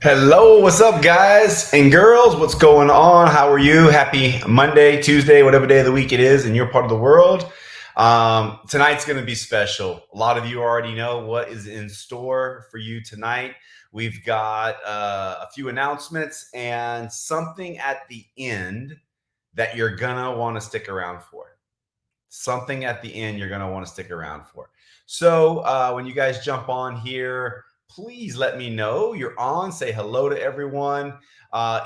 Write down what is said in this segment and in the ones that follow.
Hello, what's up, guys and girls? What's going on? How are you? Happy Monday, Tuesday, whatever day of the week it is in your part of the world. Tonight's going to be special. A lot of you already know what is in store for you tonight. We've got a few announcements and something at the end that you're going to want to stick around for. Something at the end you're going to want to stick around for. So when you guys jump on here, please let me know you're on. Say hello to everyone.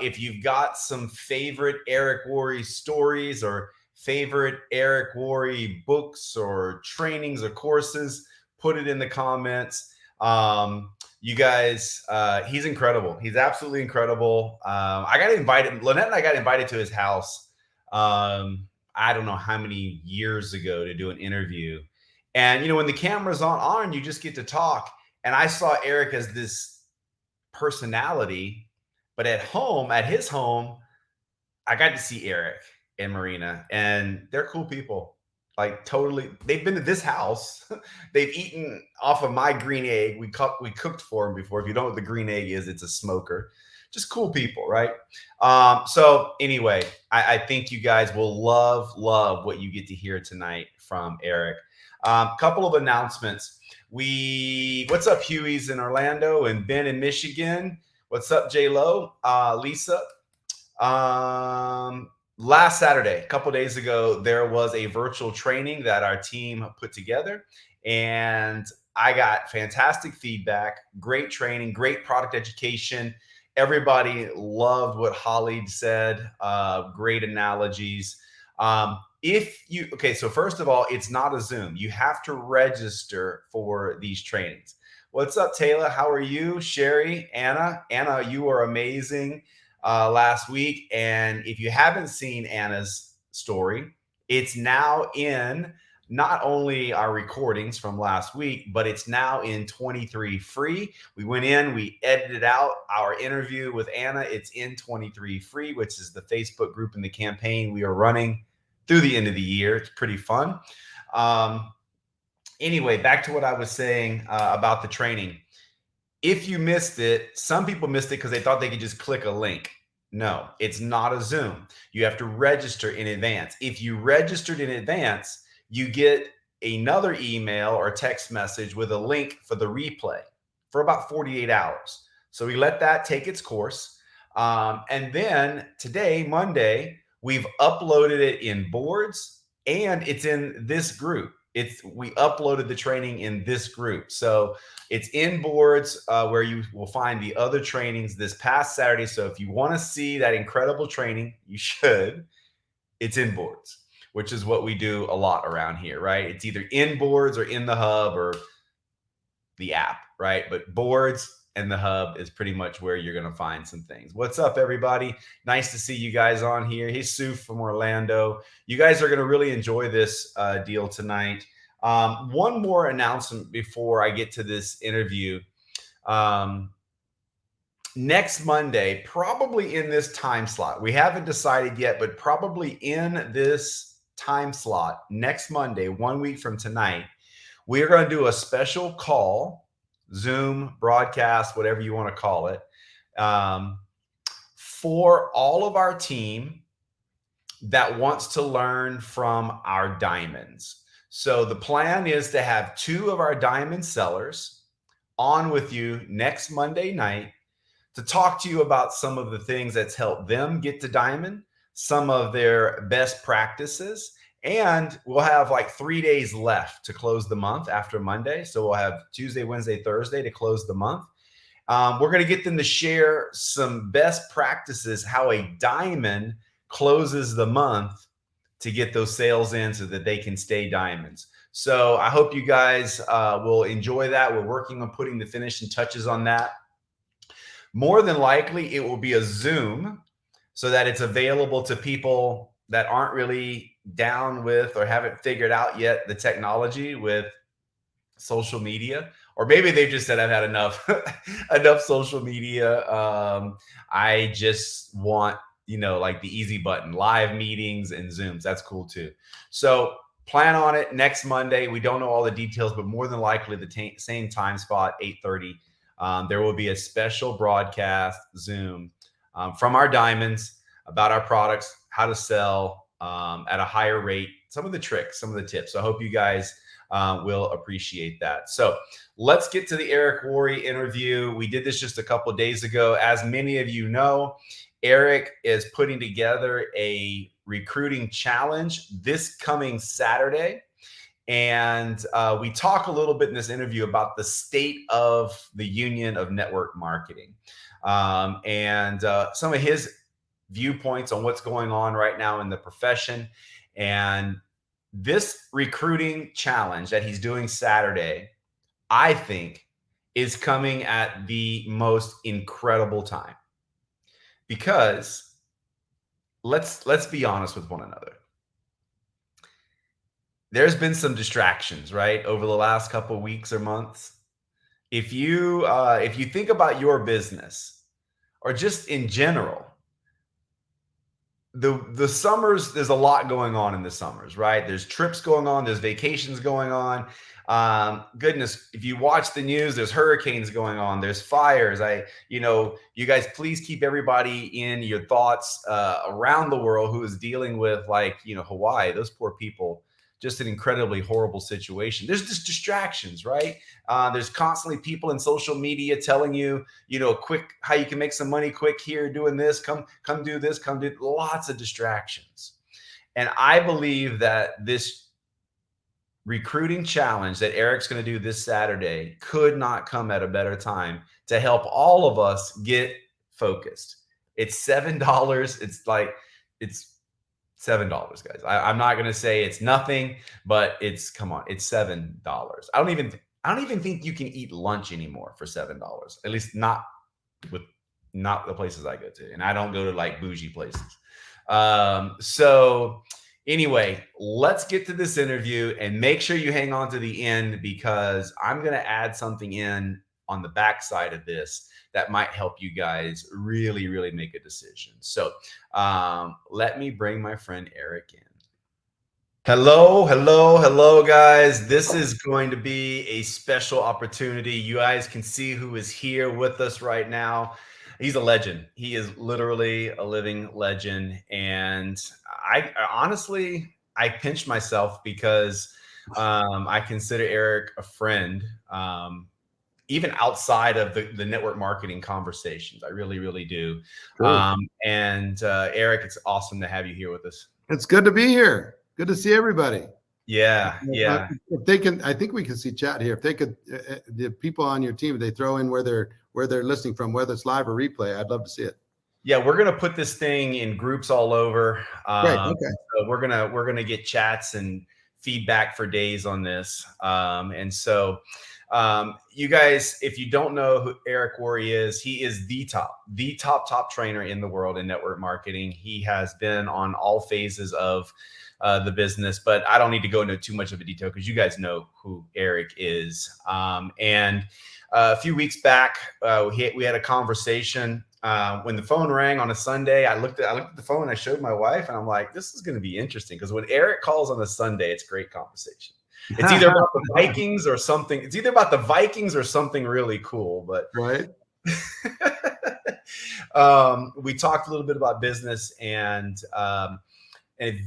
If you've got some favorite Eric Worre stories or favorite Eric Worre books or trainings or courses, put it in the comments. You guys, he's incredible. He's absolutely incredible. I got invited. Lynette and I got invited to his house. I don't know how many years ago to do an interview. And, when the camera's on, you just get to talk. And I saw Eric as this personality, but at his home, I got to see Eric and Marina, and they're cool people. Like totally, they've been to this house. They've eaten off of my green egg. We cooked for them before. If you don't know what the green egg is, it's a smoker. Just cool people, right? So anyway, I think you guys will love what you get to hear tonight from Eric. Couple of announcements. What's up, Huey's in Orlando and Ben in Michigan? What's up, J Lo, Lisa? Last Saturday, a couple days ago, there was a virtual training that our team put together, and I got fantastic feedback. Great training, great product education. Everybody loved what Holly said. Great analogies. So first of all, it's not a Zoom. You have to register for these trainings. What's up, Taylor? How are you? Sherry, Anna, you are amazing last week. And if you haven't seen Anna's story, it's now in not only our recordings from last week, but it's now in 23 free. We went in, we edited out our interview with Anna. It's in 23 free, which is the Facebook group and the campaign we are running through the end of the year. It's pretty fun. Anyway, back to what I was saying about the training. If you missed it, some people missed it because they thought they could just click a link. No, it's not a Zoom. You have to register in advance. If you registered in advance, you get another email or text message with a link for the replay for about 48 hours. So we let that take its course. And then today, Monday, we've uploaded it in boards and it's in this group. We uploaded the training in this group. So it's in boards where you will find the other trainings this past Saturday. So if you want to see that incredible training, you should. It's in boards, which is what we do a lot around here, right? It's either in boards or in the hub or the app, right? But boards and the hub is pretty much where you're going to find some things. What's up, everybody? Nice to see you guys on here. Hey, Sue from Orlando. You guys are going to really enjoy this deal tonight. One more announcement before I get to this interview. Next Monday, probably in this time slot, we haven't decided yet, but probably in this time slot, next Monday, 1 week from tonight, we're going to do a special call, Zoom, broadcast, whatever you want to call it, for all of our team that wants to learn from our diamonds. So the plan is to have 2 of our diamond sellers on with you next Monday night to talk to you about some of the things that's helped them get to diamond, some of their best practices. And we'll have like 3 days left to close the month after Monday. So we'll have Tuesday, Wednesday, Thursday to close the month. We're going to get them to share some best practices, how a diamond closes the month to get those sales in so that they can stay diamonds. So I hope you guys will enjoy that. We're working on putting the finishing touches on that. More than likely, it will be a Zoom so that it's available to people that aren't really down with or haven't figured out yet the technology with social media, or maybe they've just said, I've had enough social media. I just want, like the easy button, live meetings and Zooms. That's cool too. So plan on it next Monday. We don't know all the details, but more than likely the same time spot, 8:30 there will be a special broadcast Zoom from our diamonds about our products, how to sell at a higher rate, some of the tricks, some of the tips. So I hope you guys will appreciate that. So let's get to the Eric Worre interview. We did this just a couple of days ago. As many of you know, Eric is putting together a recruiting challenge this coming Saturday. And we talk a little bit in this interview about the state of the union of network marketing and some of his viewpoints on what's going on right now in the profession. And this recruiting challenge that he's doing Saturday, I think, is coming at the most incredible time. Because let's be honest with one another. There's been some distractions, right, over the last couple of weeks or months. If you think about your business or just in general, the summers, there's a lot going on in the summers, right? There's trips going on, there's vacations going on. Goodness, if you watch the news, there's hurricanes going on, there's fires. You guys, please keep everybody in your thoughts around the world who is dealing with, Hawaii. Those poor people, just an incredibly horrible situation. There's just distractions, right? There's constantly people in social media telling you, quick, how you can make some money quick here, doing this, come do this, lots of distractions. And I believe that this recruiting challenge that Eric's going to do this Saturday could not come at a better time to help all of us get focused. It's $7. It's $7, guys. I'm not going to say it's nothing, but it's $7. I don't even think you can eat lunch anymore for $7. At least not the places I go to, and I don't go to bougie places. So anyway, let's get to this interview and make sure you hang on to the end, because I'm going to add something in on the backside of this that might help you guys really, really make a decision. So let me bring my friend Eric in. Hello, guys. This is going to be a special opportunity. You guys can see who is here with us right now. He's a legend. He is literally a living legend. And I honestly pinch myself because I consider Eric a friend. Even outside of the network marketing conversations. I really, really do. Eric, it's awesome to have you here with us. It's good to be here. Good to see everybody. Yeah. If they can, I think we can see chat here. If they could, the people on your team, if they throw in where they're listening from, whether it's live or replay, I'd love to see it. Yeah, we're gonna put this thing in groups all over. Great. Okay. So we're gonna get chats and feedback for days on this. You guys, if you don't know who Eric Worre is, he is the top trainer in the world in network marketing. He has been on all phases of the business, but I don't need to go into too much of a detail because you guys know who Eric is. And a few weeks back, we had a conversation. When the phone rang on a Sunday, I looked at the phone, I showed my wife, and I'm like, this is going to be interesting, because when Eric calls on a Sunday, it's great conversation. It's either about the Vikings or something. It's either about the Vikings or something really cool. But right. We talked a little bit about business and a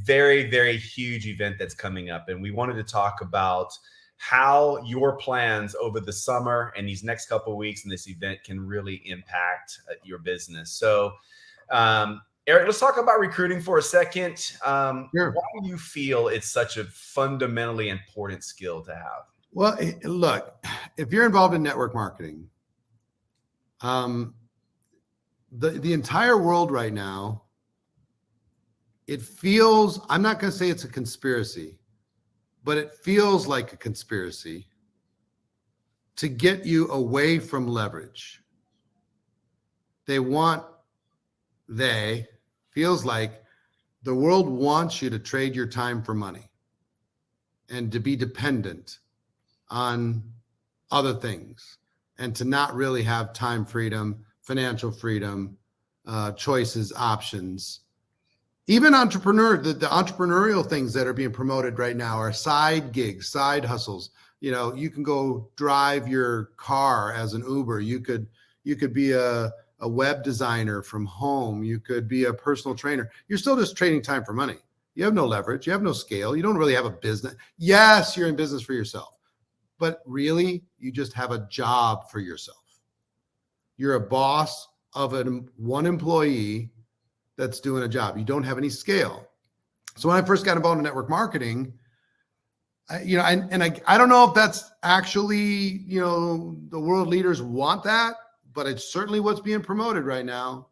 very, very huge event that's coming up. And we wanted to talk about how your plans over the summer and these next couple of weeks in this event can really impact your business. So, Eric, let's talk about recruiting for a second. Sure. Why do you feel it's such a fundamentally important skill to have? Well, look, if you're involved in network marketing, the entire world right now, it feels, I'm not going to say it's a conspiracy, but it feels like a conspiracy to get you away from leverage. Feels like the world wants you to trade your time for money and to be dependent on other things and to not really have time freedom, financial freedom, choices, options. Even the entrepreneurial things that are being promoted right now are side gigs, side hustles, You can go drive your car as an Uber. You could be a web designer from home. You could be a personal trainer. You're still just trading time for money. You have no leverage. You have no scale. You don't really have a business. Yes, you're in business for yourself, but really you just have a job for yourself. You're a boss of one employee that's doing a job. You don't have any scale. So when I first got involved in network marketing, I don't know if that's actually, the world leaders want that, but it's certainly what's being promoted right now.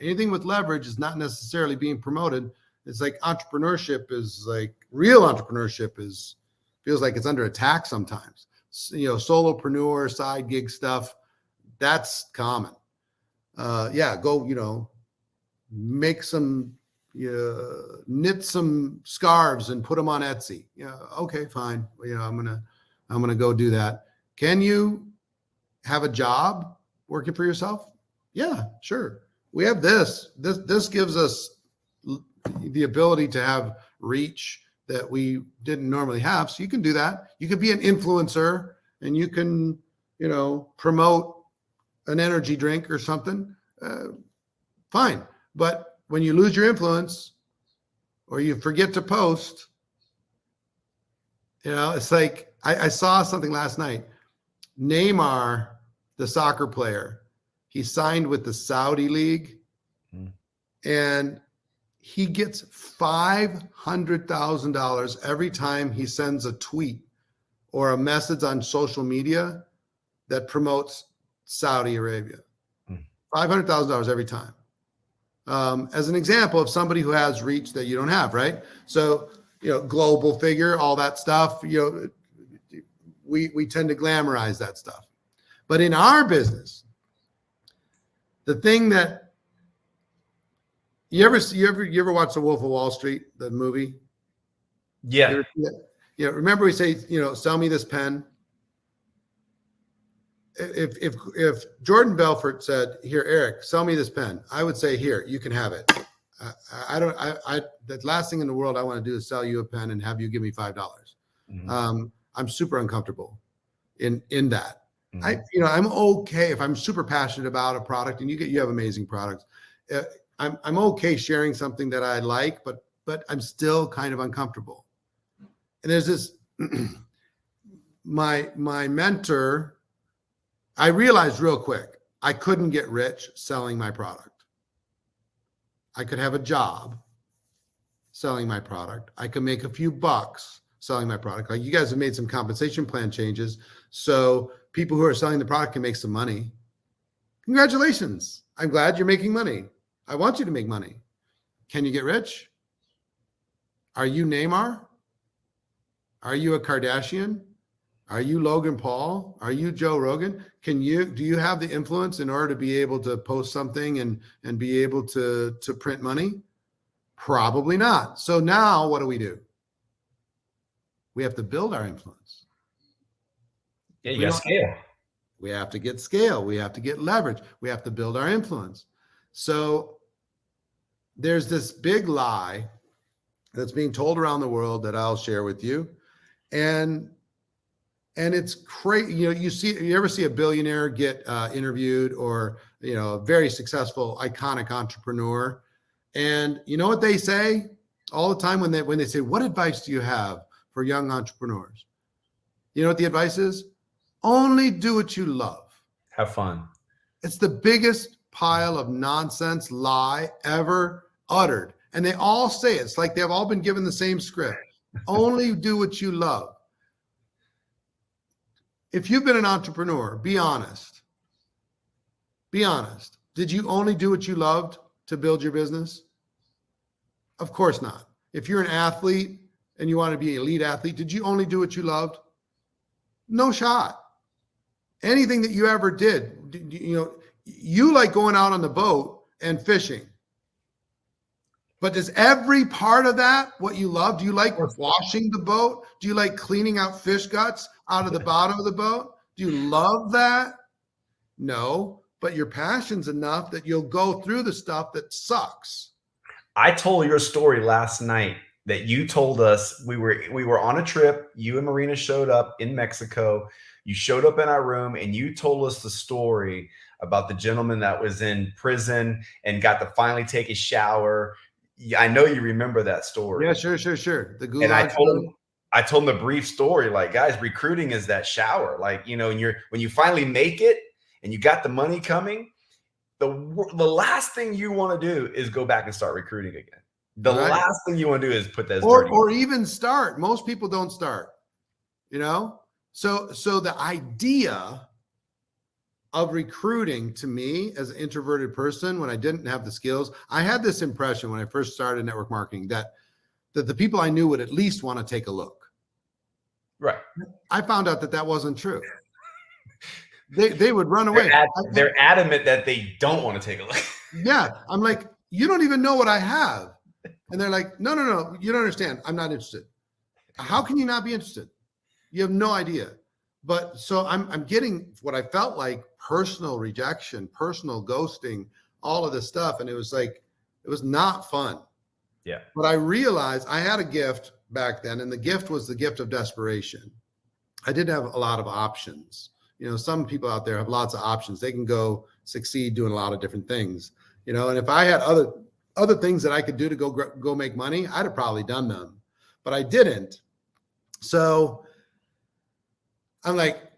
Anything with leverage is not necessarily being promoted. It's like entrepreneurship is like real entrepreneurship feels like it's under attack sometimes. Solopreneur, side gig stuff, that's common. Go, make some, knit some scarves and put them on Etsy. Okay, fine. I'm gonna go do that. Can you have a job working for yourself? Yeah, sure. We have this. This gives us the ability to have reach that we didn't normally have. So you can do that. You could be an influencer and you can, promote an energy drink or something. Fine. But when you lose your influence or you forget to post, it's like I saw something last night. Neymar, the soccer player, he signed with the Saudi League and he gets $500,000 every time he sends a tweet or a message on social media that promotes Saudi Arabia. $500,000 every time. As an example of somebody who has reach that you don't have, right? So, global figure, all that stuff, we tend to glamorize that stuff. But in our business, the thing that you ever watch The Wolf of Wall Street, the movie? Yeah. Remember we say, sell me this pen. If Jordan Belfort said, here, Eric, sell me this pen, I would say, here, you can have it. The last thing in the world I want to do is sell you a pen and have you give me $5. Mm-hmm. I'm super uncomfortable in that. Mm-hmm. I'm okay if I'm super passionate about a product and you have amazing products. I'm okay sharing something that I like, but I'm still kind of uncomfortable. And there's this, my mentor, I realized real quick, I couldn't get rich selling my product. I could have a job selling my product. I could make a few bucks selling my product. Like you guys have made some compensation plan changes, so people who are selling the product can make some money. Congratulations. I'm glad you're making money. I want you to make money. Can you get rich? Are you Neymar? Are you a Kardashian? Are you Logan Paul? Are you Joe Rogan? Do you have the influence in order to be able to post something and be able to print money? Probably not. So now what do? We have to build our influence. Yeah, you got scale. We have to get scale. We have to get leverage. We have to build our influence. So there's this big lie that's being told around the world that I'll share with you. And it's crazy. You ever see a billionaire get interviewed or, a very successful, iconic entrepreneur. And you know what they say all the time when they say, what advice do you have for young entrepreneurs? You know what the advice is? Only do what you love. Have fun. It's the biggest pile of nonsense lie ever uttered. And they all say it's like they've all been given the same script. Only do what you love. If you've been an entrepreneur, be honest. Be honest. Did you only do what you loved to build your business? Of course not. If you're an athlete and you want to be an elite athlete, did you only do what you loved? No shot. Anything that you ever did, you like going out on the boat and fishing. But does every part of that what you love? Do you like washing the boat? Do you like cleaning out fish guts out of the bottom of the boat? Do you love that? No, but your passion's enough that you'll go through the stuff that sucks. I told your story last night that you told us we were on a trip. You and Marina showed up in Mexico. You showed up in our room and you told us the story about the gentleman that was in prison and got to finally take a shower. I know you remember that story. Yeah, sure. The And gulag story. I told him the brief story, like, guys, recruiting is that shower. Like, you know, when you finally make it and you got the money coming, the last thing you want to do is go back and start recruiting again. The last thing you want to do is put that or even start. Most people don't start, you know? So the idea of recruiting, to me as an introverted person, when I didn't have the skills, I had this impression when I first started network marketing that the people I knew would at least want to take a look. Right. I found out that wasn't true. They would run away. They're adamant that they don't want to take a look. Yeah. I'm like, you don't even know what I have. And they're like, no, you don't understand. I'm not interested. How can you not be interested? You have no idea. But so I'm getting what I felt like personal rejection, personal ghosting, all of this stuff. And it was like, it was not fun. Yeah. But I realized I had a gift back then, and the gift was the gift of desperation. I didn't have a lot of options. You know, some people out there have lots of options. They can go succeed doing a lot of different things, you know, and if I had other things that I could do to go make money, I'd have probably done them, but I didn't. So I'm like,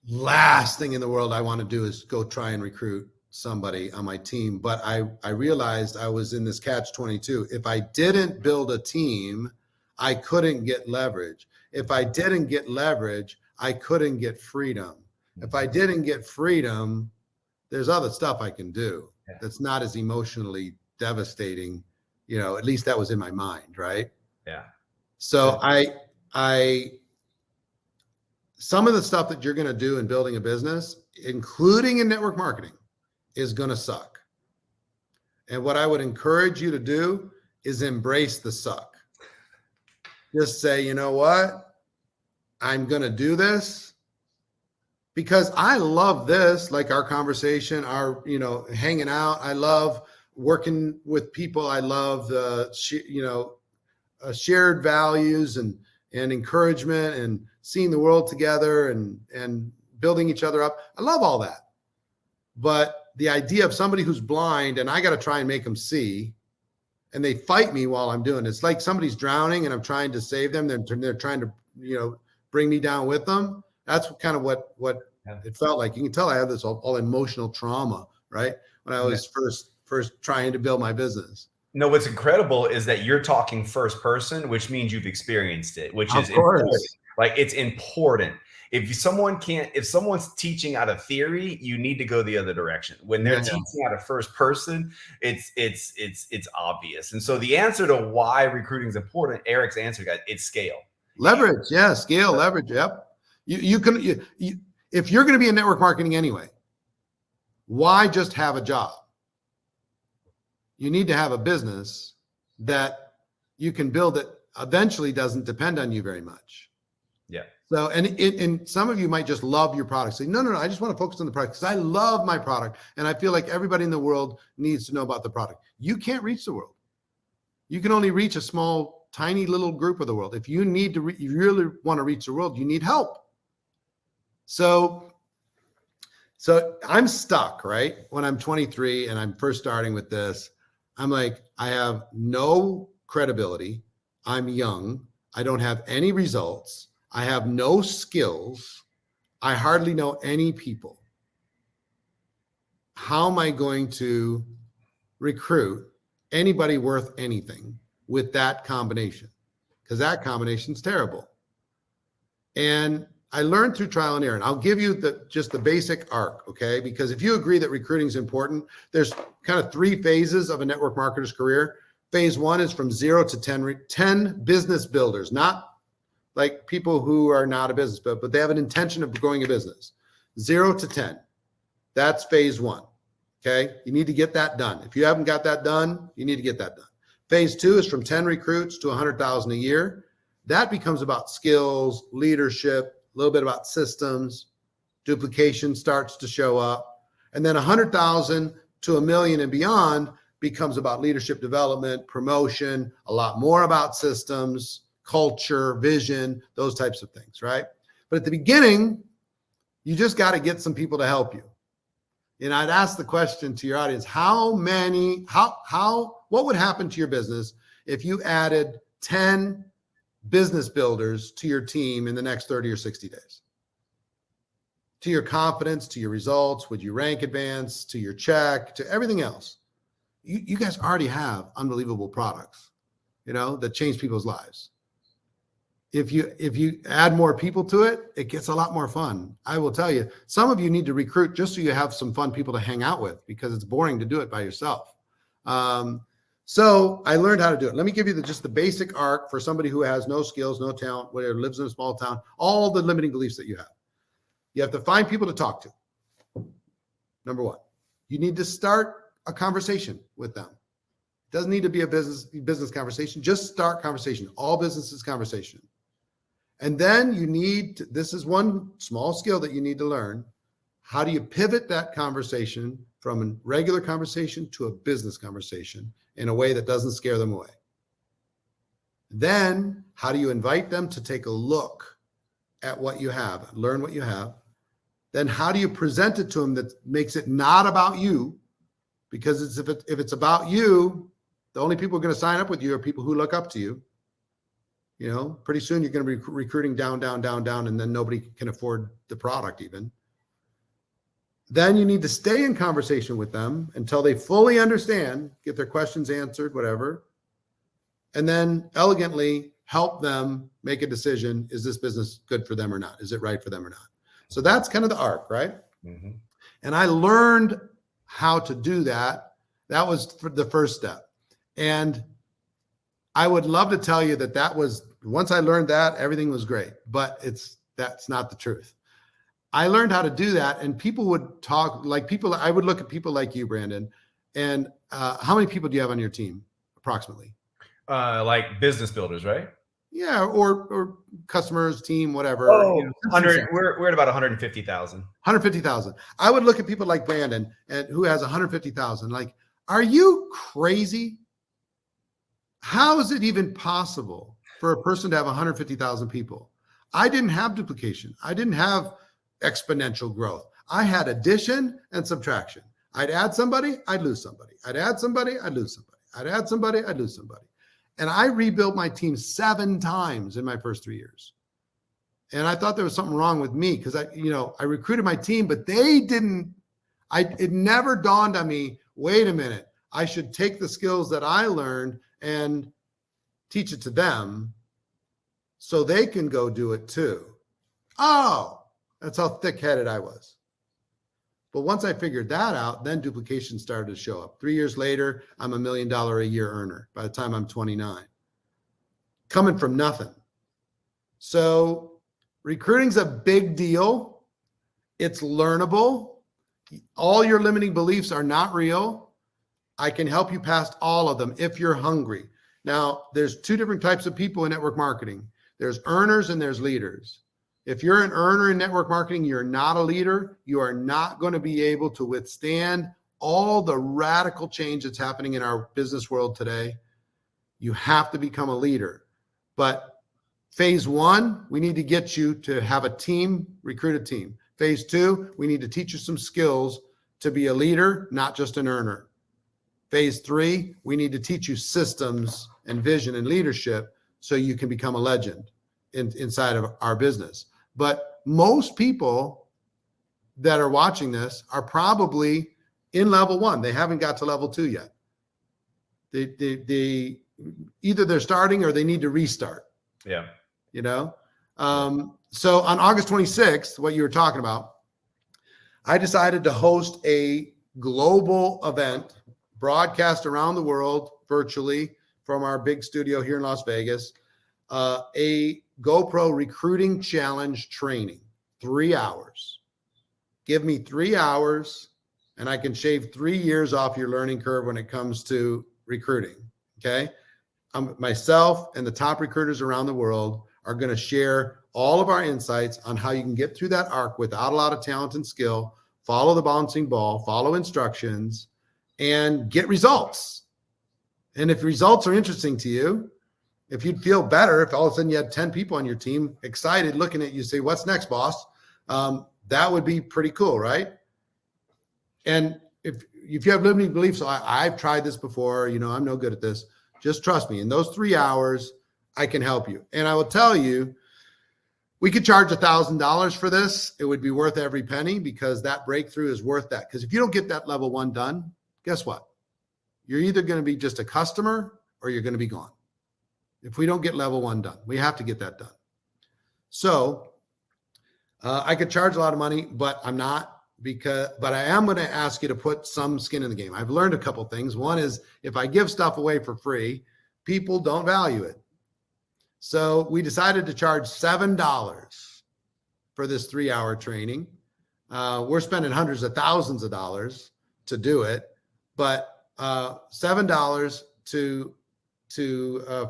last thing in the world I want to do is go try and recruit somebody on my team. But I realized I was in this catch-22. If I didn't build a team, I couldn't get leverage. If I didn't get leverage, I couldn't get freedom. If I didn't get freedom, there's other stuff I can do that's not as emotionally devastating. You know, at least that was in my mind, right? Yeah. So some of the stuff that you're going to do in building a business, including in network marketing, is going to suck. And what I would encourage you to do is embrace the suck. Just say, you know what? I'm going to do this because I love this, like our conversation, our, you know, hanging out. I love working with people. I love the, shared values and encouragement and seeing the world together and building each other up. I love all that. But the idea of somebody who's blind and I got to try and make them see, and they fight me while I'm doing it. It's like somebody's drowning and I'm trying to save them. They're trying to, you know, bring me down with them. That's kind of what it felt like. You can tell I have this all emotional trauma, right? When I was first trying to build my business. No, what's incredible is that you're talking first person, which means you've experienced it, which is important. Like, it's important. If someone's teaching out of theory, you need to go the other direction. When they're teaching out of first person, it's obvious. And so the answer to why recruiting is important, Eric's answer, guys, it's scale. Leverage, yeah, scale, leverage, yep. You can if you're going to be in network marketing anyway, why just have a job? You need to have a business that you can build that eventually doesn't depend on you very much. Yeah. So, and some of you might just love your product. Say, no, I just want to focus on the product because I love my product. And I feel like everybody in the world needs to know about the product. You can't reach the world. You can only reach a small, tiny little group of the world. If you need to, you really want to reach the world, you need help. So I'm stuck, right? When I'm 23 and I'm first starting with this, I'm like, I have no credibility. I'm young. I don't have any results. I have no skills. I hardly know any people. How am I going to recruit anybody worth anything with that combination? Because that combination's terrible. And I learned through trial and error. And I'll give you just the basic arc, okay? Because if you agree that recruiting is important, there's kind of 3 phases of a network marketer's career. Phase 1 is from 0 to 10 business builders, not like people who are not a business, but they have an intention of growing a business. 0 to 10. That's phase 1. Okay. You need to get that done. If you haven't got that done, you need to get that done. Phase 2 is from 10 recruits to 100,000 a year. That becomes about skills, leadership, a little bit about systems. Duplication starts to show up. And then 100,000 to $1 million and beyond, becomes about leadership development, promotion, a lot more about systems, culture, vision, those types of things, right? But at the beginning, you just got to get some people to help you. And I'd ask the question to your audience, what would happen to your business if you added 10 business builders to your team in the next 30 or 60 days? To your confidence, to your results, would you rank advance, to your check, to everything else? You guys already have unbelievable products, that change people's lives. If you add more people to it, it gets a lot more fun. I will tell you, some of you need to recruit just so you have some fun people to hang out with, because it's boring to do it by yourself. So I learned how to do it. Let me give you just the basic arc for somebody who has no skills, no talent, whatever, lives in a small town, all the limiting beliefs that you have. You have to find people to talk to. Number one, you need to start a conversation with them. It doesn't need to be a business conversation. Just start conversation. All business is conversation. And then this is one small skill that you need to learn. How do you pivot that conversation from a regular conversation to a business conversation in a way that doesn't scare them away? Then how do you invite them to take a look at what you have, learn what you have? Then how do you present it to them that makes it not about you? Because if it's about you, the only people who are going to sign up with you are people who look up to you. Pretty soon you're going to be recruiting down, and then nobody can afford the product even. Then you need to stay in conversation with them until they fully understand, get their questions answered, whatever. And then elegantly help them make a decision. Is this business good for them or not? Is it right for them or not? So that's kind of the arc, right? Mm-hmm. And I learned how to do that. That was the first step. And I would love to tell you that was, once I learned that, everything was great, but that's not the truth. I learned how to do that, and people would talk like people. I would look at people like you, Brandon, and how many people do you have on your team approximately? Like business builders, right? Yeah, or customers, team, whatever. 100. We're at about 150,000. 150,000. I would look at people like Brandon, and who has 150,000. Like, are you crazy? How is it even possible for a person to have 150,000 people? I didn't have duplication. I didn't have exponential growth. I had addition and subtraction. I'd add somebody, I'd lose somebody. I'd add somebody, I'd lose somebody. I'd add somebody, I'd lose somebody. And I rebuilt my team 7 times in my first 3 years. And I thought there was something wrong with me because I recruited my team, but they didn't. It never dawned on me, wait a minute, I should take the skills that I learned and teach it to them so they can go do it too. Oh, that's how thick-headed I was. But once I figured that out, then duplication started to show up. 3 years later, I'm $1 million a year earner by the time I'm 29, coming from nothing. So recruiting's a big deal. It's learnable. All your limiting beliefs are not real. I can help you past all of them if you're hungry. Now, there's 2 different types of people in network marketing. There's earners and there's leaders. If you're an earner in network marketing, you're not a leader. You are not going to be able to withstand all the radical change that's happening in our business world today. You have to become a leader. But phase 1, we need to get you to have a team, recruit a team. Phase 2, we need to teach you some skills to be a leader, not just an earner. Phase 3, we need to teach you systems and vision and leadership so you can become a legend inside of our business. But most people that are watching this are probably in level 1. They haven't got to level 2 yet. They either they're starting or they need to restart. Yeah. So on August 26th, what you were talking about, I decided to host a global event, broadcast around the world virtually from our big studio here in Las Vegas, a GoPro recruiting challenge training, 3 hours. Give me 3 hours and I can shave 3 years off your learning curve when it comes to recruiting. Okay. Myself and the top recruiters around the world are going to share all of our insights on how you can get through that arc without a lot of talent and skill, follow the bouncing ball, follow instructions, and get results. And if results are interesting to you, if you'd feel better if all of a sudden you had 10 people on your team excited looking at you say, what's next, boss? That would be pretty cool, right? And if you have limiting beliefs, so I've tried this before, I'm no good at this. Just trust me. In those 3 hours, I can help you. And I will tell you, we could charge $1,000 for this. It would be worth every penny because that breakthrough is worth that. Because if you don't get that level 1 done, guess what? You're either going to be just a customer or you're going to be gone. If we don't get level 1 done, we have to get that done. So I could charge a lot of money, but I'm not, but I am going to ask you to put some skin in the game. I've learned a couple things. One is if I give stuff away for free, people don't value it. So we decided to charge $7 for this 3-hour training. We're spending hundreds of thousands of dollars to do it, but $7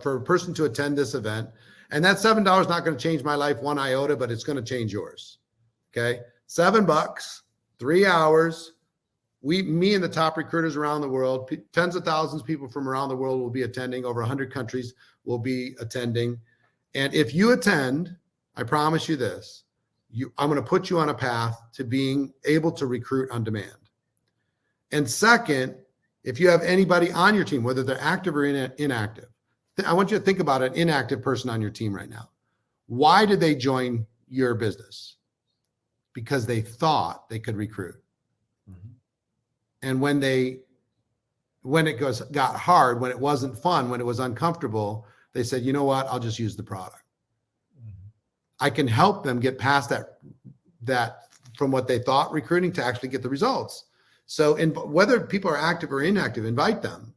for a person to attend this event. And that $7 is not going to change my life 1 iota, but it's going to change yours. Okay. $7, 3 hours. Me and the top recruiters around the world, tens of thousands of people from around the world will be attending. Over 100 countries will be attending. And if you attend, I promise you this, I'm going to put you on a path to being able to recruit on demand. And second, if you have anybody on your team, whether they're active or inactive, I want you to think about an inactive person on your team right now. Why did they join your business? Because they thought they could recruit. Mm-hmm. And when it got hard, when it wasn't fun, when it was uncomfortable, they said, you know what? I'll just use the product. Mm-hmm. I can help them get past that from what they thought recruiting to actually get the results. So whether people are active or inactive, invite them,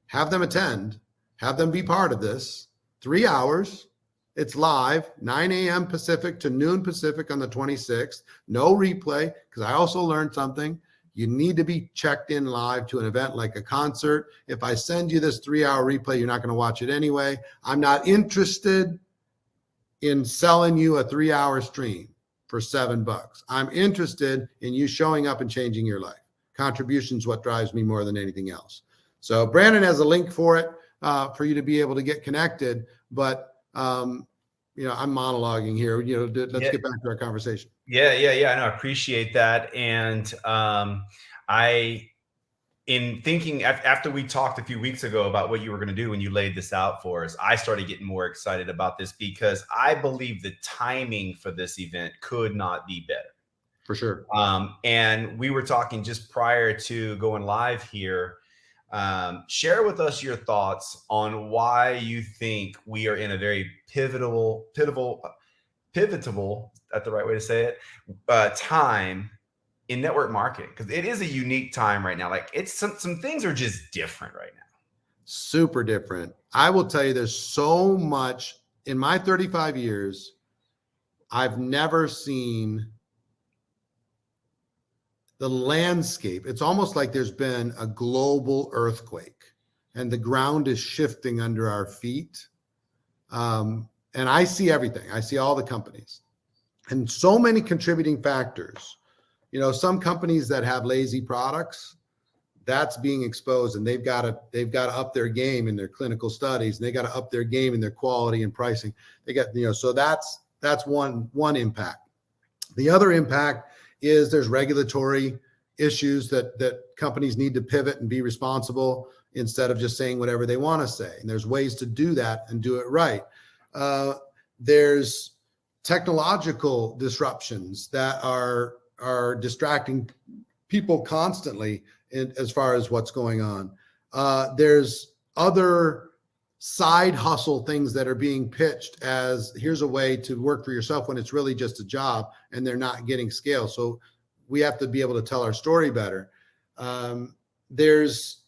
have them attend, have them be part of this. 3 hours. It's live, 9 a.m. Pacific to noon Pacific on the 26th. No replay, because I also learned something. You need to be checked in live to an event like a concert. If I send you this 3-hour replay, you're not going to watch it anyway. I'm not interested in selling you a 3-hour stream for $7. I'm interested in you showing up and changing your life. Contribution's what drives me more than anything else. So Brandon has a link for it for you to be able to get connected. But I'm monologuing here. Let's get back to our conversation. Yeah. No, I appreciate that. And in thinking after we talked a few weeks ago about what you were going to do when you laid this out for us, I started getting more excited about this because I believe the timing for this event could not be better. For sure. And we were talking just prior to going live here. Share with us your thoughts on why you think we are in a very pivotal, that's the right way to say it, time in network marketing, because it is a unique time right now. Like it's some things are just different right now. Super different. I will tell you, there's so much in my 35 years. I've never seen the landscape. It's almost like there's been a global earthquake and the ground is shifting under our feet. And I see everything. I see all the companies and so many contributing factors. Some companies that have lazy products, that's being exposed, and they've got to up their game in their clinical studies, and they got to up their game in their quality and pricing. They got, so that's one impact. The other impact is there's regulatory issues that companies need to pivot and be responsible instead of just saying whatever they want to say. And there's ways to do that and do it right. There's technological disruptions that are distracting people constantly as far as what's going on. There's other side hustle things that are being pitched as here's a way to work for yourself when it's really just a job and they're not getting scale. So we have to be able to tell our story better. There's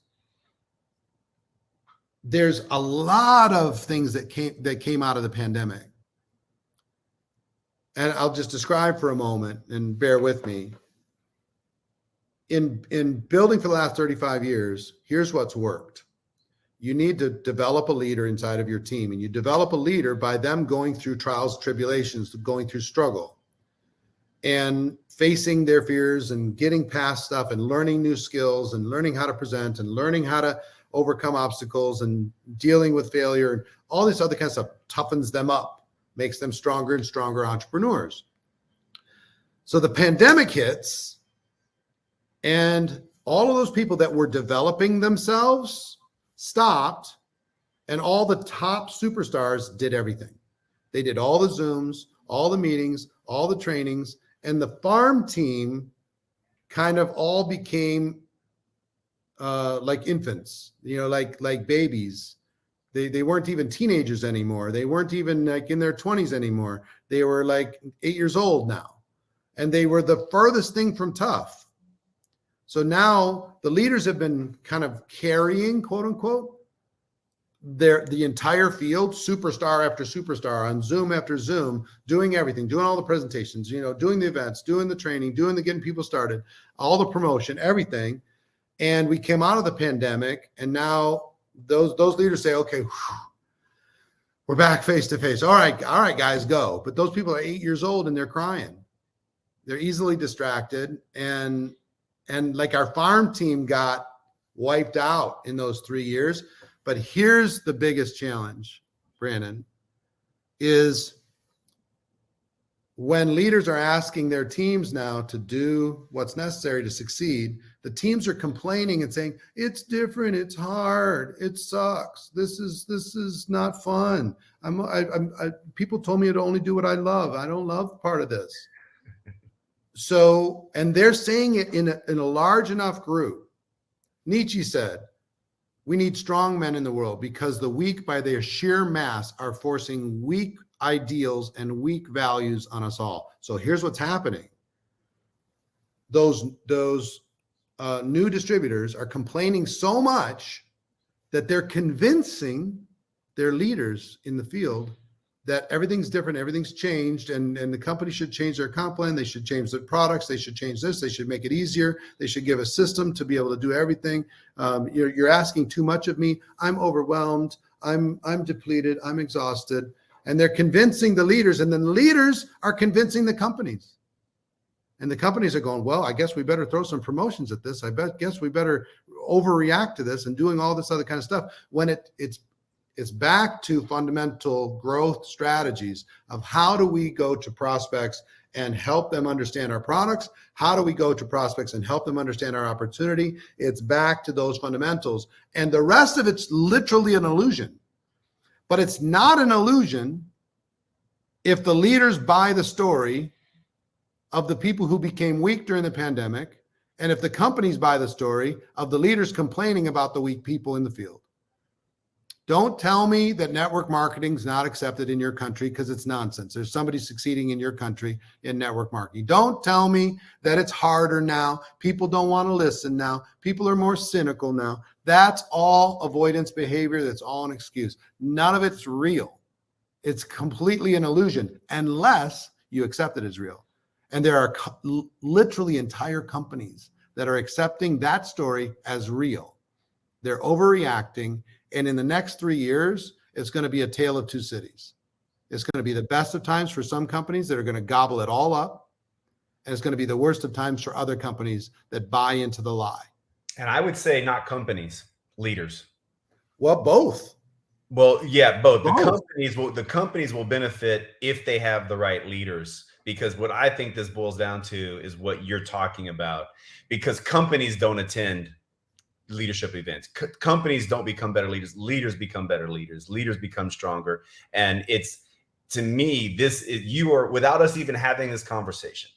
a lot of things that came out of the pandemic. And I'll just describe for a moment and bear with me. In building for the last 35 years, here's what's worked. You need to develop a leader inside of your team, and you develop a leader by them going through trials, tribulations, going through struggle. and facing their fears and getting past stuff and learning new skills and learning how to present and learning how to overcome obstacles and dealing with failure and all this other kind of stuff toughens them up, makes them stronger and stronger entrepreneurs. So the pandemic hits, and all of those people that were developing themselves stopped, and all the top superstars did everything. They did all the Zooms, all the meetings, all the trainings, and the farm team kind of all became like infants, like babies. They weren't even teenagers anymore. They weren't even like in their 20s anymore. They were like 8 years old now. And they were the furthest thing from tough. So now the leaders have been kind of carrying, quote unquote, the entire field, superstar after superstar, on Zoom after Zoom, doing everything, doing all the presentations, doing the events, doing the training, doing the getting people started, all the promotion, everything. And we came out of the pandemic, and now those leaders say, okay, we're back face to face. All right, guys, go. But those people are 8 years old and they're crying. They're easily distracted. And like our farm team got wiped out in those 3 years. But here's the biggest challenge, Brandon, is when leaders are asking their teams now to do what's necessary to succeed, the teams are complaining and saying, it's different, it's hard, it sucks, this is not fun. People told me to only do what I love. I don't love part of this. So, and they're saying it in a large enough group. Nietzsche said, we need strong men in the world because the weak by their sheer mass are forcing weak ideals and weak values on us all. So here's what's happening. Those new distributors are complaining so much that they're convincing their leaders in the field that everything's different, everything's changed, and the company should change their comp plan, they should change their products, they should change this, they should make it easier, they should give a system to be able to do everything. You're asking too much of me. I'm overwhelmed. I'm depleted. I'm exhausted. And they're convincing the leaders, and then the leaders are convincing the companies. And the companies are going, well, I guess we better throw some promotions at this. Guess we better overreact to this and doing all this other kind of stuff, when it's back to fundamental growth strategies of how do we go to prospects and help them understand our products? How do we go to prospects and help them understand our opportunity? It's back to those fundamentals. And the rest of it's literally an illusion. But it's not an illusion if the leaders buy the story of the people who became weak during the pandemic, and if the companies buy the story of the leaders complaining about the weak people in the field. Don't tell me that network marketing is not accepted in your country, because it's nonsense. There's somebody succeeding in your country in network marketing. Don't tell me that it's harder now. People don't want to listen now. People are more cynical now. That's all avoidance behavior. That's all an excuse. None of it's real. It's completely an illusion unless you accept it as real. And there are literally entire companies that are accepting that story as real. They're overreacting. And in the next 3 years, it's going to be a tale of two cities. It's going to be the best of times for some companies that are going to gobble it all up. And it's going to be the worst of times for other companies that buy into the lie. And I would say not companies, leaders. Well, both. Well, yeah, both. The companies will benefit if they have the right leaders. Because what I think this boils down to is what you're talking about. Because companies don't attend leadership events. Companies don't become better leaders. Leaders become better leaders. Leaders become stronger. And it's, to me, you are, without us even having this conversation,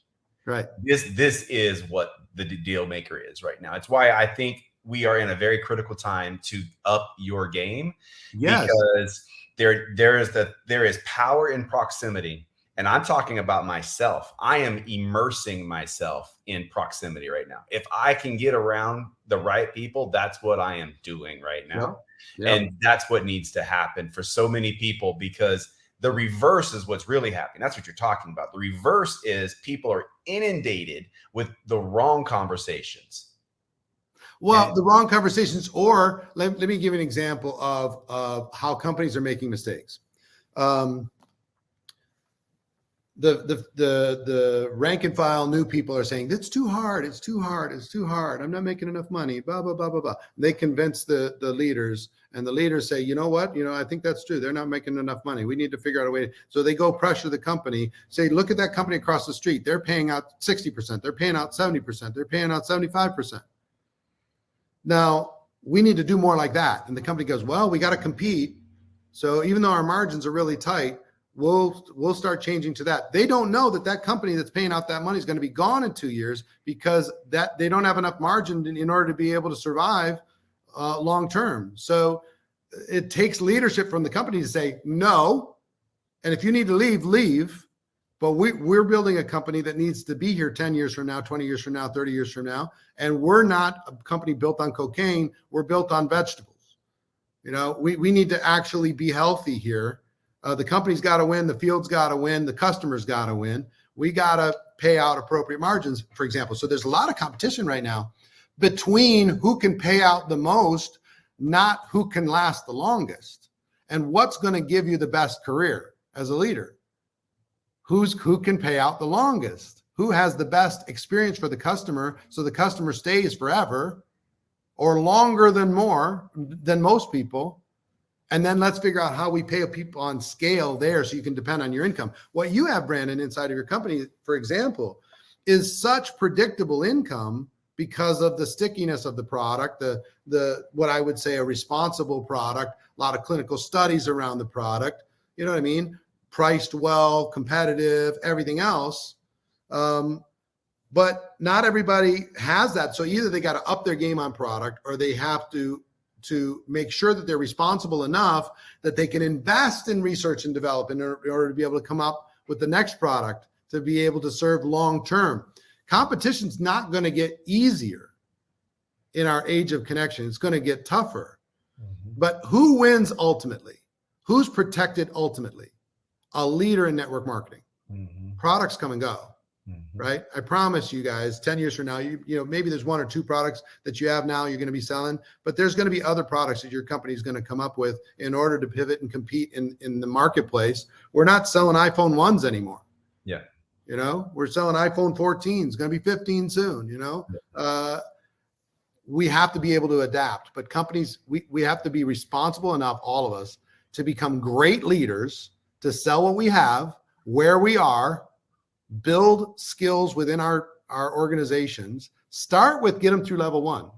right? This is what the deal maker is right now. It's why I think we are in a very critical time to up your game. Yes. Because there is power in proximity. And I'm talking about myself. I am immersing myself in proximity right now. If I can get around the right people, that's what I am doing right now. Yep. And that's what needs to happen for so many people, because the reverse is what's really happening. That's what you're talking about. The reverse is people are inundated with the wrong conversations. Well, the wrong conversations, or let me give you an example of how companies are making mistakes. the rank and file new people are saying it's too hard, it's too hard, it's too hard, I'm not making enough money, blah blah blah blah blah. They convince the leaders, and the leaders say, you know what, I think that's true, they're not making enough money, we need to figure out a way. So they go pressure the company, say, look at that company across the street, they're paying out 60%, they're paying out 70%, they're paying out 75%. Now we need to do more like that. And the company goes, well, we got to compete, so even though our margins are really tight, we'll start changing to that. They don't know that company that's paying out that money is going to be gone in 2 years, because that they don't have enough margin in order to be able to survive long term. So it takes leadership from the company to say no, and if you need to leave. But we're building a company that needs to be here 10 years from now, 20 years from now, 30 years from now, and we're not a company built on cocaine. We're built on vegetables. We need to actually be healthy here. The company's got to win, the field's got to win, the customer's got to win. We got to pay out appropriate margins, for example. So there's a lot of competition right now between who can pay out the most, not who can last the longest. And what's going to give you the best career as a leader? Who can pay out the longest? Who has the best experience for the customer, so the customer stays forever or longer than most people? And then let's figure out how we pay people on scale there, so you can depend on your income. What you have, Brandon, inside of your company, for example, is such predictable income because of the stickiness of the product, the what I would say a responsible product, a lot of clinical studies around the product. You know what I mean? Priced well, competitive, everything else. But not everybody has that. So either they got to up their game on product, or they have to make sure that they're responsible enough that they can invest in research and development in order to be able to come up with the next product to be able to serve long term. Competition's not going to get easier in our age of connection. It's going to get tougher. Mm-hmm. But who wins ultimately? Who's protected ultimately? A leader in network marketing. Mm-hmm. Products come and go. Mm-hmm. Right? I promise you guys, 10 years from now, maybe there's one or two products that you have now you're going to be selling, but there's going to be other products that your company is going to come up with in order to pivot and compete in the marketplace. We're not selling iPhone 1s anymore. Yeah. We're selling iPhone 14s. It's going to be 15 soon. Yeah. We have to be able to adapt, but companies, we have to be responsible enough, all of us, to become great leaders, to sell what we have, where we are, build skills within our organizations. Start with get them through level 1.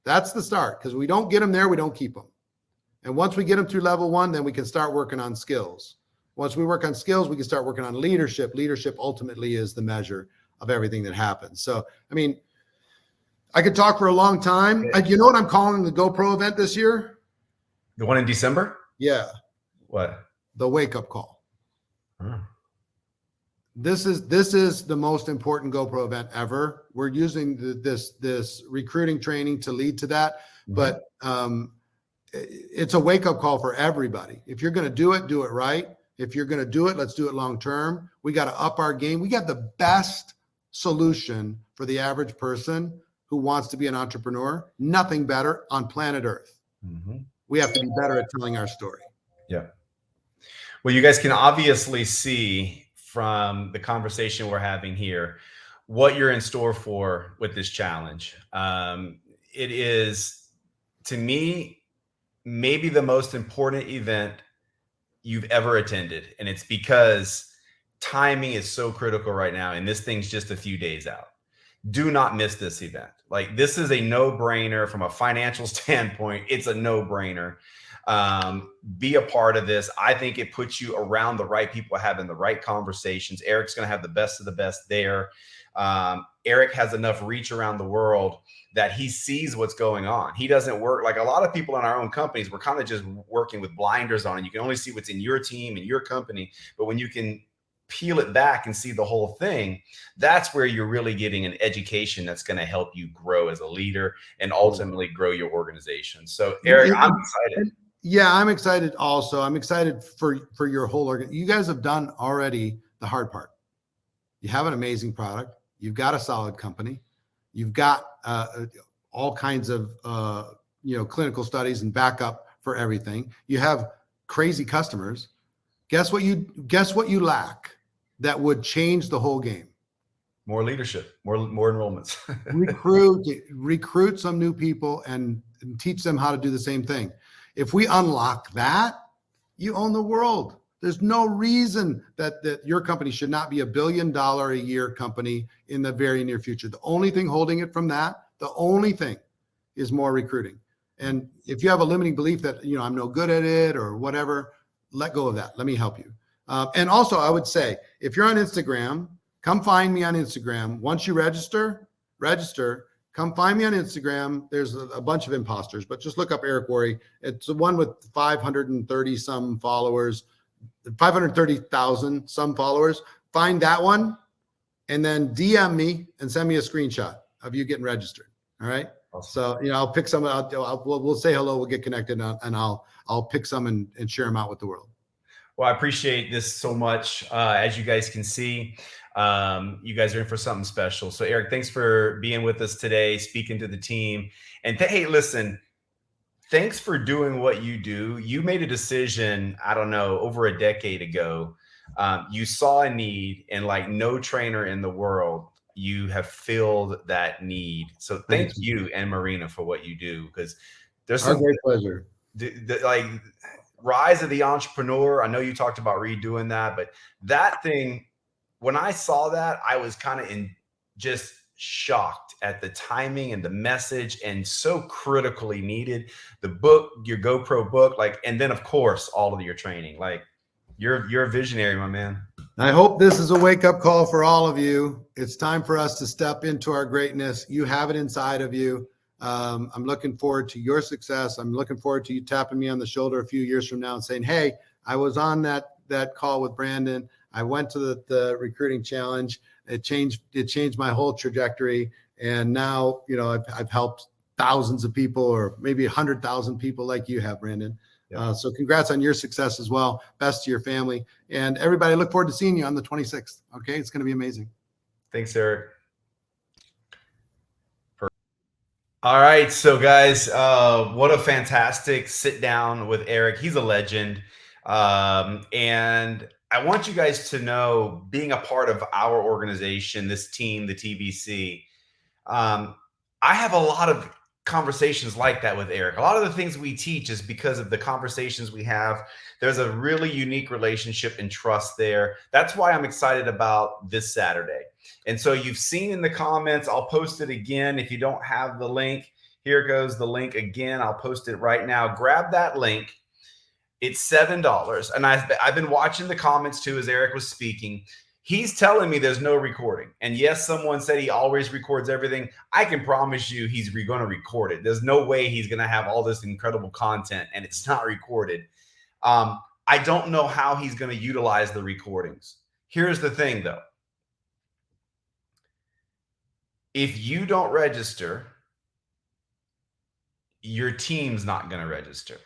That's the start, because we don't get them there, we don't keep them. And once we get them through level 1, then we can start working on skills. Once we work on skills, we can start working on leadership. Leadership ultimately is the measure of everything that happens. So, I could talk for a long time. You know what I'm calling the GoPro event this year? The one in December? Yeah. What? The wake-up call. This is the most important GoPro event ever. We're using this recruiting training to lead to that, but it's a wake-up call for everybody. If you're going to do it right. If you're going to do it, let's do it long term. We got to up our game. We got the best solution for the average person who wants to be an entrepreneur. Nothing better on planet Earth. Mm-hmm. We have to be better at telling our story. Yeah. Well, you guys can obviously see from the conversation we're having here what you're in store for with this challenge. It is, to me, maybe the most important event you've ever attended. And it's because timing is so critical right now. And this thing's just a few days out. Do not miss this event. Like, this is a no-brainer from a financial standpoint. It's a no-brainer. Be a part of this. I think it puts you around the right people, having the right conversations. Eric's going to have the best of the best there. Eric has enough reach around the world that he sees what's going on. He doesn't work like a lot of people in our own companies. We're kind of just working with blinders on, and you can only see what's in your team and your company. But when you can peel it back and see the whole thing, that's where you're really getting an education that's going to help you grow as a leader and ultimately grow your organization. So, Eric, I'm excited. Yeah, I'm excited also. I'm excited for your whole organization. You guys have done already the hard part. You have an amazing product. You've got a solid company. You've got all kinds of clinical studies and backup for everything. You have crazy customers. Guess what you lack? that would change the whole game. More leadership, more enrollments. Recruit some new people and teach them how to do the same thing. If we unlock that, you own the world. There's no reason that your company should not be $1 billion a year company in the very near future. The only thing holding it from that, the only thing is more recruiting. And if you have a limiting belief that, I'm no good at it or whatever, let go of that. Let me help you. And also I would say, if you're on Instagram, come find me on Instagram. Once you register, come find me on Instagram. There's a bunch of imposters, but just look up Eric Worre. It's the one with 530 some followers, 530,000 some followers. Find that one and then DM me and send me a screenshot of you getting registered. All right. Awesome. So, I'll pick some out. We'll say hello. We'll get connected and I'll pick some and share them out with the world. Well, I appreciate this so much. As you guys can see, you guys are in for something special. So Eric, thanks for being with us today, speaking to the team. And hey, listen, thanks for doing what you do. You made a decision, I don't know, over a decade ago. You saw a need, and like no trainer in the world, you have filled that need. So thank you and Marina for what you do, because there's some great pleasure. Like rise of the entrepreneur. I know you talked about redoing that, but that thing, when I saw that, I was kind of just shocked at the timing and the message, and so critically needed. The book, your GoPro book, and then of course all of your training. Like you're a visionary, my man. I hope this is a wake-up call for all of you. It's time for us to step into our greatness. You have it inside of you. I'm looking forward to your success. I'm looking forward to you tapping me on the shoulder a few years from now and saying, hey, I was on that call with Brandon. I went to the recruiting challenge. It changed my whole trajectory. And now, I've helped thousands of people, or maybe 100,000 people like you have, Brandon. Yeah. So congrats on your success as well. Best to your family. And everybody, look forward to seeing you on the 26th. Okay. It's going to be amazing. Thanks, Eric. All right. So guys, what a fantastic sit down with Eric. He's a legend. And I want you guys to know, being a part of our organization, this team, the TBC, I have a lot of conversations like that with Eric. A lot of the things we teach is because of the conversations we have. There's a really unique relationship and trust there. That's why I'm excited about this Saturday. And so you've seen in the comments, I'll post it again. If you don't have the link, here goes the link again. I'll post it right now. Grab that link. It's $7. And I've been watching the comments too as Eric was speaking. He's telling me there's no recording. And yes, someone said he always records everything. I can promise you he's going to record it. There's no way he's going to have all this incredible content and it's not recorded. I don't know how he's going to utilize the recordings. Here's the thing though. If you don't register, your team's not going to register.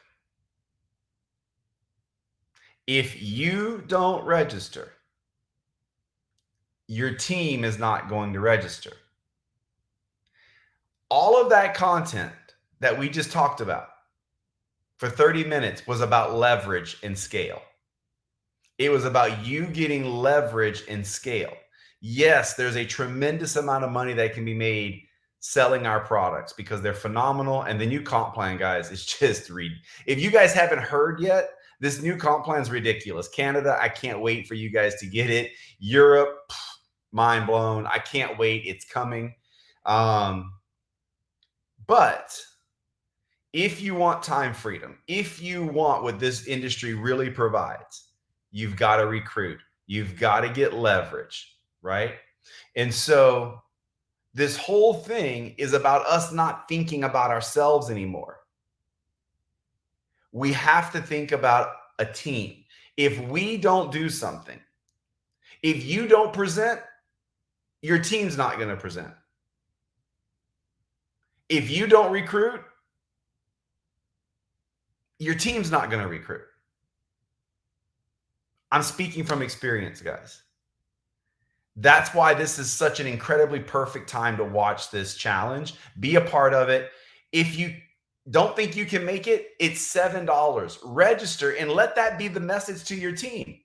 If you don't register, your team is not going to register. All of that content that we just talked about for 30 minutes was about leverage and scale. It was about you getting leverage and scale. Yes, there's a tremendous amount of money that can be made selling our products because they're phenomenal. And the new comp plan, guys, is just if you guys haven't heard yet, this new comp plan is ridiculous. Canada, I can't wait for you guys to get it. Europe, mind blown. I can't wait. It's coming. But if you want time freedom, if you want what this industry really provides, you've got to recruit. You've got to get leverage, right? And so this whole thing is about us not thinking about ourselves anymore. We have to think about a team. If we don't do something, if you don't present, your team's not going to present. If you don't recruit, your team's not going to recruit. I'm speaking from experience, guys. That's why this is such an incredibly perfect time to watch this challenge. Be a part of it. If you don't think you can make it, it's $7. Register and let that be the message to your team.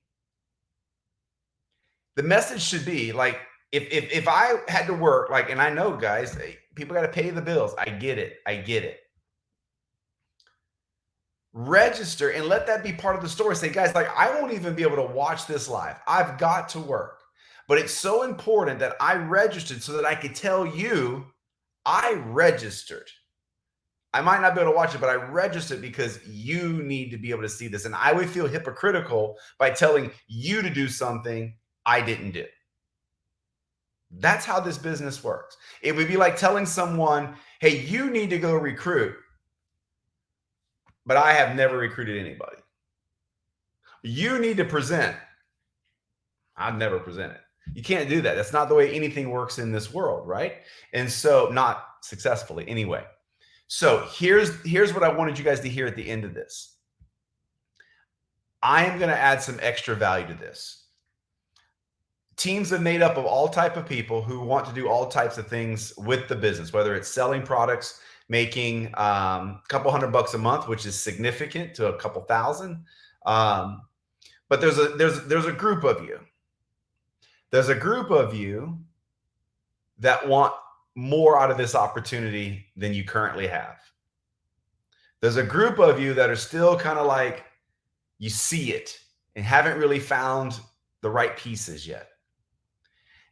The message should be like, if I had to work, like, and I know, guys, people got to pay the bills. I get it. I get it. Register and let that be part of the story. Say, guys, like, I won't even be able to watch this live. I've got to work. But it's so important that I registered so that I could tell you I registered. I might not be able to watch it, but I registered because you need to be able to see this. And I would feel hypocritical by telling you to do something I didn't do. That's how this business works. It would be like telling someone, hey, you need to go recruit, but I have never recruited anybody. You need to present. I've never presented. You can't do that. That's not the way anything works in this world, right? And so, not successfully anyway. So here's what I wanted you guys to hear at the end of this. I am going to add some extra value to this. Teams are made up of all type of people who want to do all types of things with the business, whether it's selling products, making a couple $100 a month, which is significant, to a couple thousand. But there's a group of you. There's a group of you that want more out of this opportunity than you currently have. There's a group of you that are still kind of like, you see it and haven't really found the right pieces yet.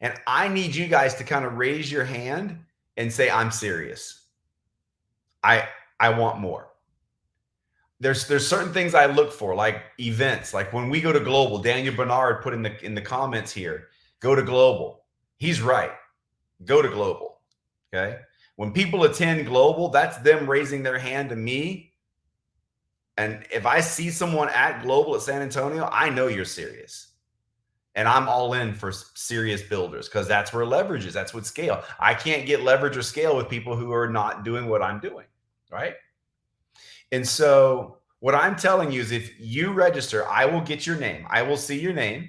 And I need you guys to kind of raise your hand and say, I'm serious. I want more. There's certain things I look for, like events. Like when we go to global, Daniel Bernard put in the comments here, go to global. He's right. Go to global. Okay. When people attend global, that's them raising their hand to me. And if I see someone at global at San Antonio, I know you're serious. And I'm all in for serious builders because that's where leverage is. That's what scale. I can't get leverage or scale with people who are not doing what I'm doing. Right. And so what I'm telling you is, if you register, I will get your name. I will see your name.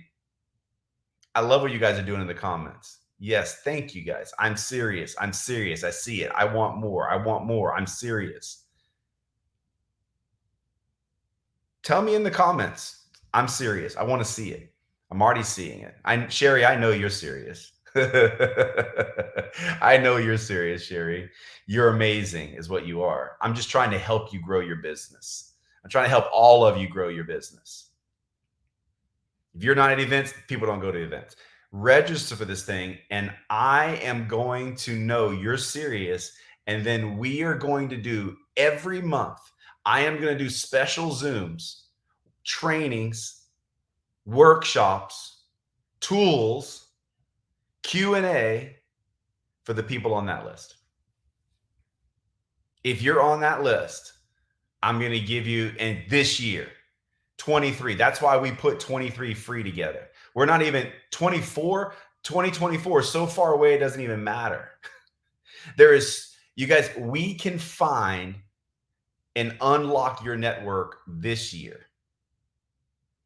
I love what you guys are doing in the comments. Yes, thank you guys. I'm serious. I'm serious. I see it. I want more. I want more. I'm serious. Tell me in the comments, I'm serious. I want to see it. I'm already seeing it. Sherry, I know you're serious. I know you're serious, Sherry. You're amazing is what you are. I'm just trying to help you grow your business. I'm trying to help all of you grow your business. If you're not at events, people don't go to events. Register for this thing, and I am going to know you're serious. And then we are going to do every month, I am going to do special Zooms, trainings, workshops, tools, Q&A for the people on that list. If you're on that list, I'm going to give you, and this year, 23. That's why we put 23 free together. We're not even 2024 is so far away, it doesn't even matter. You guys, we can find and unlock your network this year.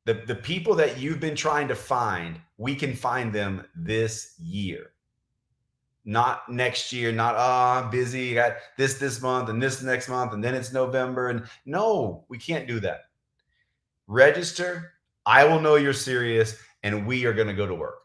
The people that you've been trying to find, we can find them this year. Not next year, not, I'm busy, you got this month and this next month, and then it's November. And no, we can't do that. Register. I will know you're serious, and we are going to go to work.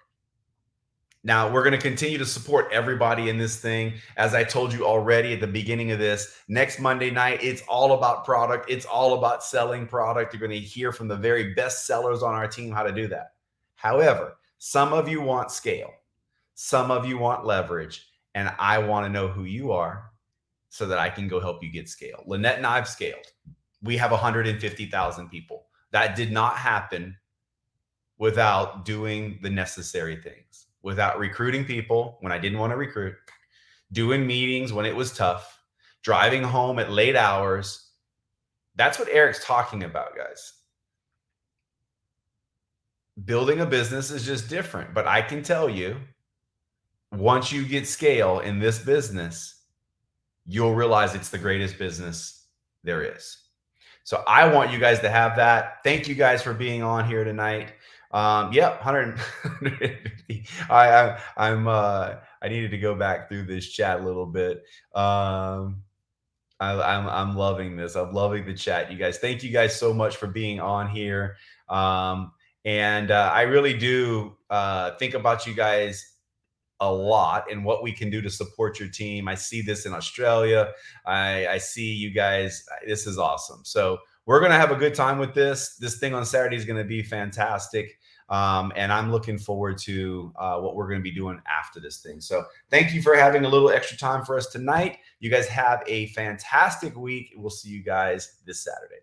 Now, we're going to continue to support everybody in this thing. As I told you already at the beginning of this, next Monday night, it's all about product. It's all about selling product. You're going to hear from the very best sellers on our team how to do that. However, some of you want scale. Some of you want leverage, and I want to know who you are so that I can go help you get scale. Lynette and I've scaled. We have 150,000 people. That did not happen without doing the necessary things, without recruiting people when I didn't want to recruit, doing meetings when it was tough, driving home at late hours. That's what Eric's talking about, guys. Building a business is just different, but I can tell you, once you get scale in this business, you'll realize it's the greatest business there is. So I want you guys to have that. Thank you guys for being on here tonight. Yep, 150. I needed to go back through this chat a little bit. I'm loving this. I'm loving the chat, you guys. Thank you guys so much for being on here. And I really do think about you guys a lot and what we can do to support your team. I see this in Australia. I see you guys. This is awesome. So we're going to have a good time with this. This thing on Saturday is going to be fantastic. And I'm looking forward to what we're going to be doing after this thing. So thank you for having a little extra time for us tonight. You guys have a fantastic week. We'll see you guys this Saturday.